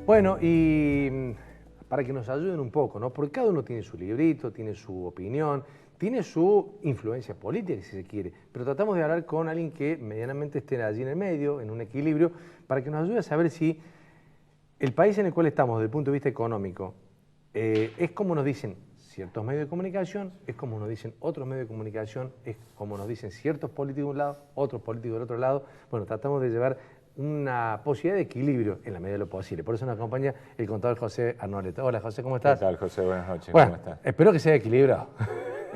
Bueno, y para que nos ayuden un poco, ¿no? Porque cada uno tiene su librito, tiene su opinión, tiene su influencia política, si se quiere, pero tratamos de hablar con alguien que medianamente esté allí en el medio, en un equilibrio, para que nos ayude a saber si el país en el cual estamos, desde el punto de vista económico, es como nos dicen ciertos medios de comunicación, es como nos dicen otros medios de comunicación, es como nos dicen ciertos políticos de un lado, otros políticos del otro lado. Bueno, tratamos de llevar una posibilidad de equilibrio en la medida de lo posible. Por eso nos acompaña el contador José Arnoleta. Hola, José, ¿cómo estás? ¿Qué tal, José? Buenas noches, bueno, ¿cómo estás? Espero que sea equilibrado.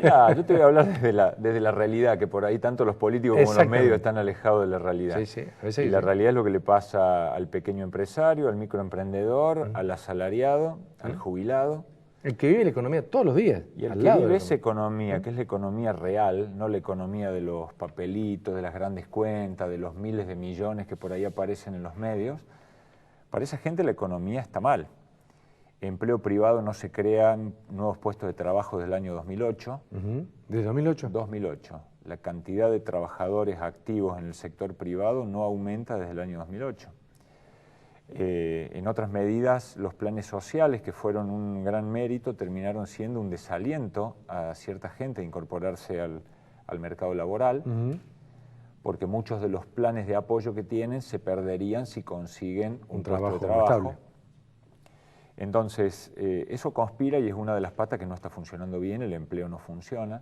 Ya, yo te voy a hablar desde la realidad, que por ahí tanto los políticos como los medios están alejados de la realidad. Sí, sí. A veces y la realidad es lo que le pasa al pequeño empresario, al microemprendedor, al asalariado, al jubilado. El que vive la economía todos los días. Y el que vive esa economía, que es la economía real, no la economía de los papelitos, de las grandes cuentas, de los miles de millones que por ahí aparecen en los medios, para esa gente la economía está mal. Empleo privado no se crean nuevos puestos de trabajo desde el año 2008. ¿Desde 2008? 2008. La cantidad de trabajadores activos en el sector privado no aumenta desde el año 2008. En otras medidas, los planes sociales, que fueron un gran mérito, terminaron siendo un desaliento a cierta gente de incorporarse al mercado laboral, porque muchos de los planes de apoyo que tienen se perderían si consiguen un puesto de trabajo. Estable. Entonces, eso conspira y es una de las patas que no está funcionando bien, el empleo no funciona.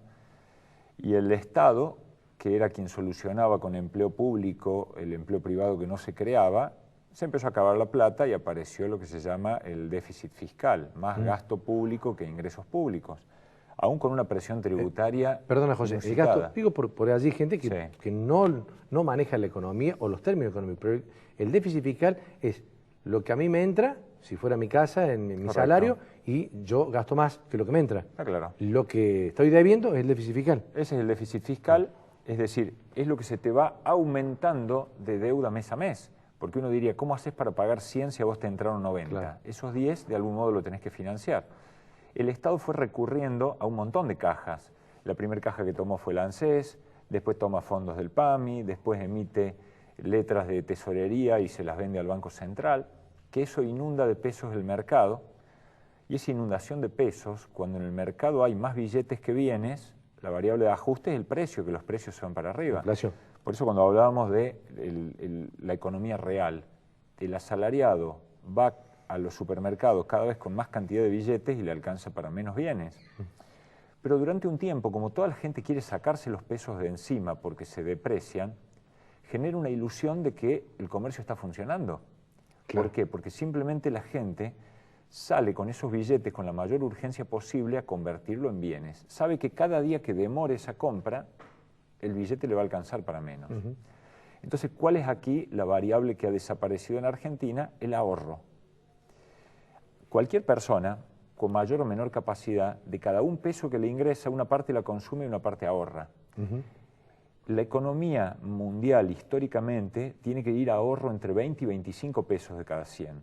Y el Estado, que era quien solucionaba con empleo público el empleo privado que no se creaba, se empezó a acabar la plata y apareció lo que se llama el déficit fiscal, más gasto público que ingresos públicos, aún con una presión tributaria. Perdona, José, el gasto, digo por allí gente que no maneja la economía o los términos económicos, pero el déficit fiscal es lo que a mí me entra, si fuera mi casa, en mi salario, y yo gasto más que lo que me entra. Claro. Lo que estoy debiendo es el déficit fiscal. Ese es el déficit fiscal, es decir, es lo que se te va aumentando de deuda mes a mes. Porque uno diría, ¿cómo haces para pagar 100 si a vos te entraron 90? Claro. Esos 10 de algún modo lo tenés que financiar. El Estado fue recurriendo a un montón de cajas. La primera caja que tomó fue la ANSES, después toma fondos del PAMI, después emite letras de tesorería y se las vende al Banco Central, que eso inunda de pesos el mercado. Y esa inundación de pesos, cuando en el mercado hay más billetes que bienes, la variable de ajuste es el precio, que los precios se van para arriba. Inflación. Por eso cuando hablábamos de la economía real, el asalariado va a los supermercados cada vez con más cantidad de billetes y le alcanza para menos bienes. Pero durante un tiempo, como toda la gente quiere sacarse los pesos de encima porque se deprecian, genera una ilusión de que el comercio está funcionando. Claro. ¿Por qué? Porque simplemente la gente sale con esos billetes con la mayor urgencia posible a convertirlo en bienes. Sabe que cada día que demore esa compra, el billete le va a alcanzar para menos. Entonces, ¿cuál es aquí la variable que ha desaparecido en Argentina? El ahorro. Cualquier persona con mayor o menor capacidad, de cada un peso que le ingresa, una parte la consume y una parte ahorra. La economía mundial, históricamente, tiene que ir a ahorro entre 20 y 25 pesos de cada 100,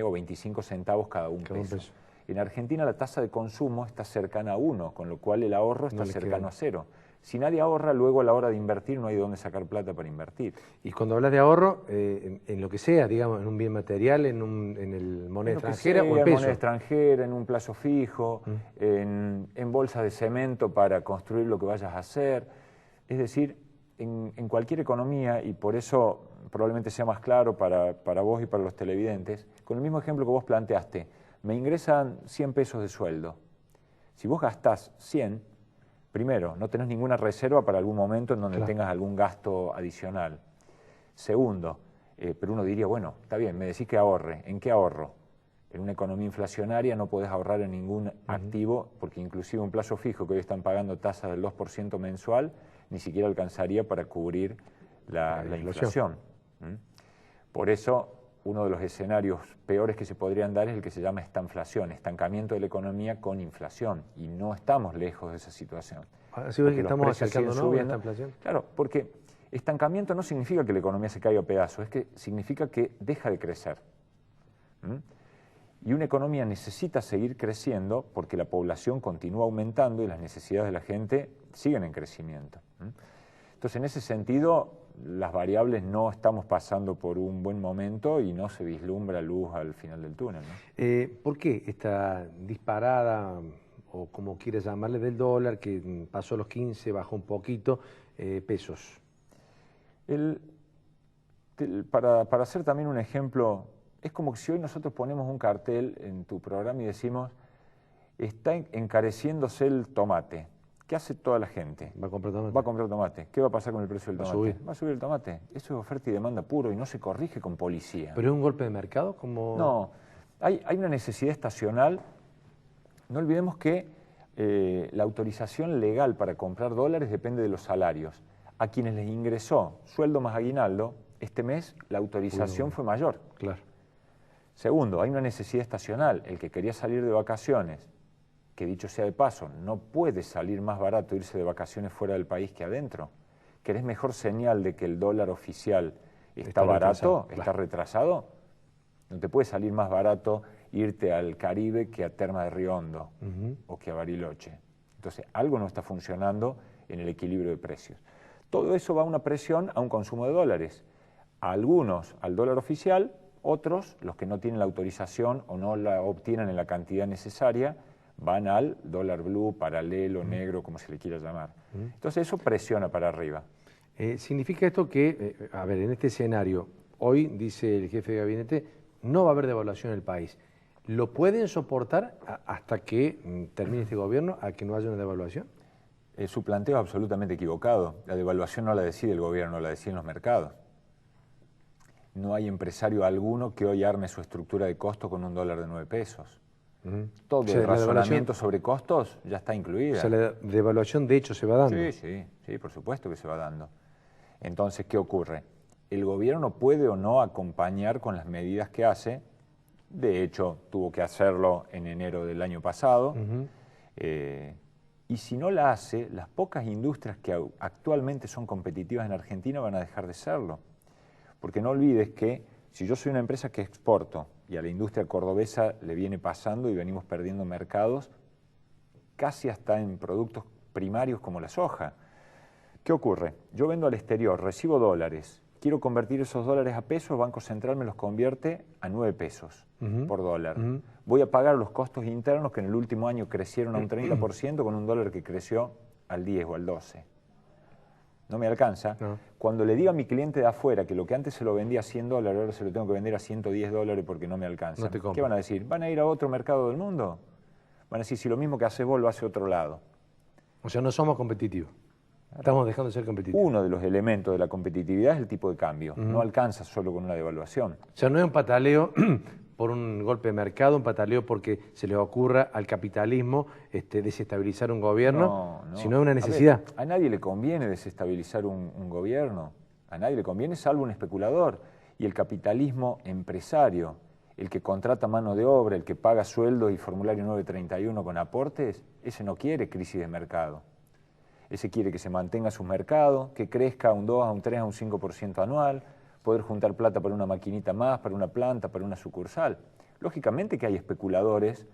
o 25 centavos cada un peso. En Argentina la tasa de consumo está cercana a 1, con lo cual el ahorro está cercano a 0. Si nadie ahorra, luego a la hora de invertir no hay de dónde sacar plata para invertir. Y cuando hablas de ahorro, en lo que sea, digamos, en un bien material, en el moneda extranjera o en peso. En moneda extranjera, en un plazo fijo, en bolsas de cemento para construir lo que vayas a hacer. Es decir, en cualquier economía, y por eso probablemente sea más claro para vos y para los televidentes, con el mismo ejemplo que vos planteaste, me ingresan 100 pesos de sueldo. Si vos gastás 100, primero, no tenés ninguna reserva para algún momento en donde tengas algún gasto adicional. Segundo, pero uno diría, bueno, está bien, me decís que ahorre. ¿En qué ahorro? En una economía inflacionaria no podés ahorrar en ningún activo, porque inclusive un plazo fijo que hoy están pagando tasas del 2% mensual, ni siquiera alcanzaría para cubrir la inflación. Por eso, uno de los escenarios peores que se podrían dar es el que se llama estanflación, estancamiento de la economía con inflación, y no estamos lejos de esa situación. Así es que estamos acercándonos a esta inflación. Claro, porque estancamiento no significa que la economía se caiga a pedazos, es que significa que deja de crecer. Y una economía necesita seguir creciendo porque la población continúa aumentando y las necesidades de la gente siguen en crecimiento. Entonces, en ese sentido, las variables no estamos pasando por un buen momento y no se vislumbra luz al final del túnel, ¿no? ¿Por qué esta disparada, o como quieras llamarle, del dólar, que pasó los 15, bajó un poquito, pesos? Para hacer también un ejemplo, es como que si hoy nosotros ponemos un cartel en tu programa y decimos, está encareciéndose el tomate. ¿Qué hace toda la gente? Va a comprar tomate. Va a comprar tomate. ¿Qué va a pasar con el precio del tomate? Va a subir el tomate. Eso es oferta y demanda puro y no se corrige con policía. ¿Pero es un golpe de mercado? Como... No, hay una necesidad estacional. No olvidemos que la autorización legal para comprar dólares depende de los salarios. A quienes les ingresó sueldo más aguinaldo, este mes la autorización fue mayor. Claro. Segundo, hay una necesidad estacional. El que quería salir de vacaciones, que dicho sea de paso, no puede salir más barato irse de vacaciones fuera del país que adentro. ¿Querés mejor señal de que el dólar oficial está barato, está retrasado? No te puede salir más barato irte al Caribe que a Termas de Río Hondo o que a Bariloche. Entonces, algo no está funcionando en el equilibrio de precios. Todo eso va a una presión a un consumo de dólares. A algunos al dólar oficial, otros, los que no tienen la autorización o no la obtienen en la cantidad necesaria, van al dólar blue, paralelo, negro, como se le quiera llamar. Entonces eso presiona para arriba. ¿Significa esto que, a ver, en este escenario, hoy dice el jefe de gabinete, no va a haber devaluación en el país? ¿Lo pueden soportar hasta que termine este gobierno, a que no haya una devaluación? Su planteo es absolutamente equivocado. La devaluación no la decide el gobierno, la deciden los mercados. No hay empresario alguno que hoy arme su estructura de costo con un dólar de 9 pesos. Todo el razonamiento sobre costos ya está incluida. O sea, la devaluación de hecho se va dando. Sí, por supuesto que se va dando. Entonces, ¿qué ocurre? El gobierno puede o no acompañar con las medidas que hace. De hecho, tuvo que hacerlo en enero del año pasado. Y si no la hace, las pocas industrias que actualmente son competitivas en Argentina van a dejar de serlo. Porque no olvides que si yo soy una empresa que exporto y a la industria cordobesa le viene pasando y venimos perdiendo mercados, casi hasta en productos primarios como la soja. ¿Qué ocurre? Yo vendo al exterior, recibo dólares, quiero convertir esos dólares a pesos, Banco Central me los convierte a 9 pesos por dólar. Voy a pagar los costos internos que en el último año crecieron a un 30% con un dólar que creció al 10 o al 12. No me alcanza. No. Cuando le diga a mi cliente de afuera que lo que antes se lo vendía a 100 dólares, ahora se lo tengo que vender a 110 dólares porque no me alcanza. ¿Qué van a decir? ¿Van a ir a otro mercado del mundo? Van a decir, si lo mismo que hace vos lo hace otro lado. O sea, no somos competitivos. Estamos dejando de ser competitivos. Uno de los elementos de la competitividad es el tipo de cambio. No alcanza solo con una devaluación. O sea, no es un pataleo por un golpe de mercado, un pataleo porque se le ocurra al capitalismo desestabilizar un gobierno, sino es una necesidad. A nadie le conviene desestabilizar un gobierno, a nadie le conviene salvo un especulador. Y el capitalismo empresario, el que contrata mano de obra, el que paga sueldos y formulario 931 con aportes, ese no quiere crisis de mercado. Ese quiere que se mantenga su mercado, que crezca a un 2, a un 3, a un 5% anual, poder juntar plata para una maquinita más, para una planta, para una sucursal. Lógicamente que hay especuladores,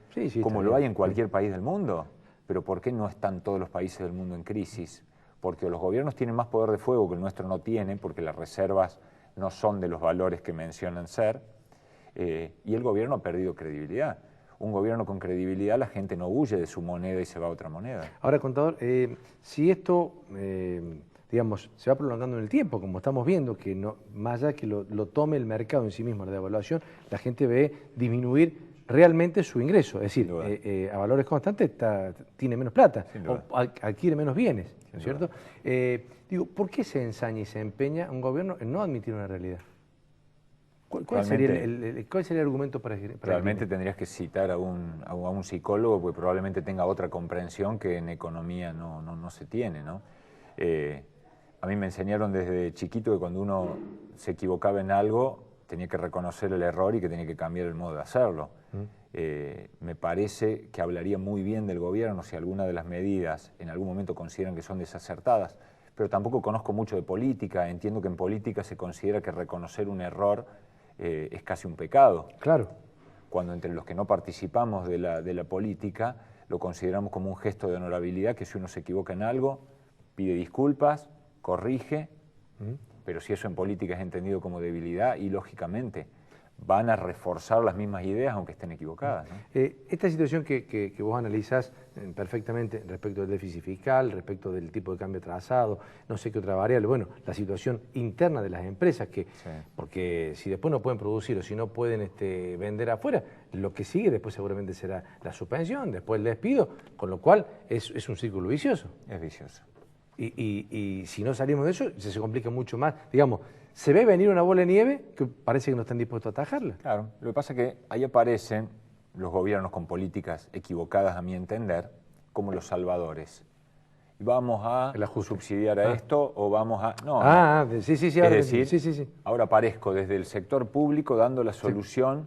como lo hay en cualquier país del mundo, pero ¿por qué no están todos los países del mundo en crisis? Porque los gobiernos tienen más poder de fuego que el nuestro no tiene, porque las reservas no son de los valores que mencionan ser, y el gobierno ha perdido credibilidad. Un gobierno con credibilidad, la gente no huye de su moneda y se va a otra moneda. Ahora, contador, si esto, digamos, se va prolongando en el tiempo, como estamos viendo, que no, más allá que lo tome el mercado en sí mismo, la devaluación, la gente ve disminuir realmente su ingreso. Es decir, a valores constantes tiene menos plata o adquiere menos bienes, ¿no es cierto? Digo, ¿por qué se ensaña y se empeña un gobierno en no admitir una realidad? ¿Cuál sería el argumento para realmente tendrías que citar a un psicólogo, porque probablemente tenga otra comprensión que en economía no se tiene, ¿no? A mí me enseñaron desde chiquito que cuando uno se equivocaba en algo tenía que reconocer el error y que tenía que cambiar el modo de hacerlo. Me parece que hablaría muy bien del gobierno si alguna de las medidas en algún momento consideran que son desacertadas, pero tampoco conozco mucho de política. Entiendo que en política se considera que reconocer un error es casi un pecado. Claro. Cuando entre los que no participamos de la política lo consideramos como un gesto de honorabilidad, que si uno se equivoca en algo, pide disculpas, corrige pero si eso en política es entendido como debilidad, y lógicamente van a reforzar las mismas ideas aunque estén equivocadas, ¿no? Esta situación que vos analizás perfectamente respecto del déficit fiscal, respecto del tipo de cambio trazado, no sé qué otra variable, bueno, la situación interna de las empresas, porque si después no pueden producir o si no pueden vender afuera, lo que sigue después seguramente será la suspensión, después el despido, con lo cual es un círculo vicioso. Es vicioso. Y si no salimos de eso, se complica mucho más. Digamos, se ve venir una bola de nieve que parece que no están dispuestos a atajarla. Claro, lo que pasa es que ahí aparecen los gobiernos con políticas equivocadas, a mi entender, como los salvadores. Y vamos a subsidiar a esto o vamos a... No, sí. Es decir, ahora aparezco desde el sector público dando la solución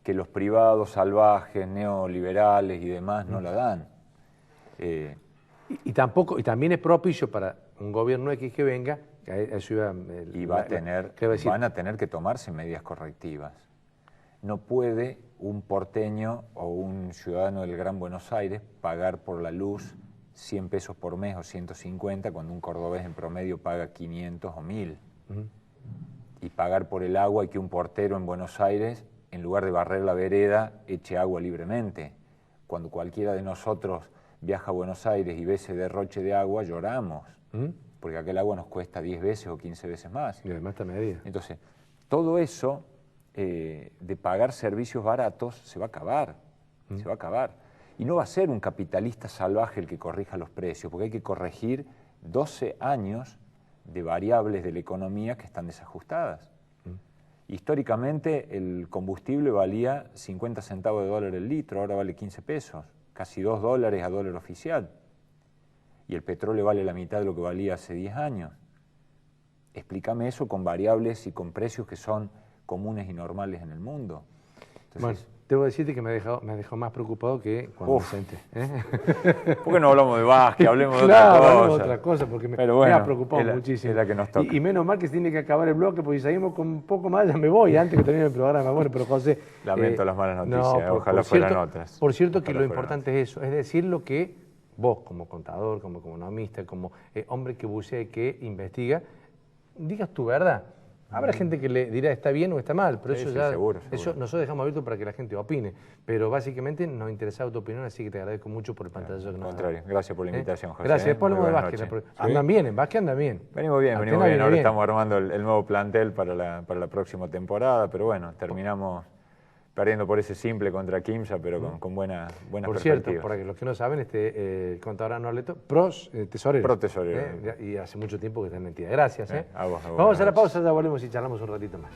que los privados salvajes, neoliberales y demás no la dan. Y también es propicio para un gobierno X que venga, eso iba, van a tener que tomarse medidas correctivas. No puede un porteño o un ciudadano del Gran Buenos Aires pagar por la luz 100 pesos por mes o 150 cuando un cordobés en promedio paga 500 o 1000. Y pagar por el agua y que un portero en Buenos Aires, en lugar de barrer la vereda, eche agua libremente. Cuando cualquiera de nosotros viaja a Buenos Aires y ve ese derroche de agua, lloramos, porque aquel agua nos cuesta 10 veces o 15 veces más. Y además está medida. Entonces, todo eso de pagar servicios baratos se va a acabar, se va a acabar. Y no va a ser un capitalista salvaje el que corrija los precios, porque hay que corregir 12 años de variables de la economía que están desajustadas. Históricamente el combustible valía 50 centavos de dólar el litro, ahora vale 15 pesos. Casi $2 a dólar oficial, y el petróleo vale la mitad de lo que valía hace 10 años. Explícame eso con variables y con precios que son comunes y normales en el mundo. Entonces, bueno, debo decirte que me ha dejado más preocupado que cuando me senté. ¿Por qué no hablamos de básquet? Hablemos de otra cosa, porque me ha preocupado muchísimo. Es la que nos toca. Y menos mal que se tiene que acabar el bloque, porque si seguimos con un poco más ya me voy antes que termine el programa. Bueno, pero José... Lamento las malas noticias, ojalá fueran otras. Por cierto que lo importante es eso, es decir lo que vos como contador, como economista, como hombre que bucea y que investiga, digas tu verdad. Habrá gente que le dirá está bien o está mal, pero seguro. Eso nosotros dejamos abierto para que la gente opine. Pero básicamente nos interesa tu opinión, así que te agradezco mucho por el pantallazo que nos has dado. Gracias por la invitación, José. Gracias, después hablamos de básquet. Andan bien, en básquet andan bien. Venimos bien. Ahora estamos armando el nuevo plantel para la próxima temporada, pero bueno, terminamos perdiendo por ese simple contra Quimsa, pero con buenas perspectivas. Por cierto, para los que no saben, el contador Arnoleto, tesorero. Pro tesorero. Y hace mucho tiempo que está en la entidad. Gracias. A vos, Vamos a la pausa, ya volvemos y charlamos un ratito más.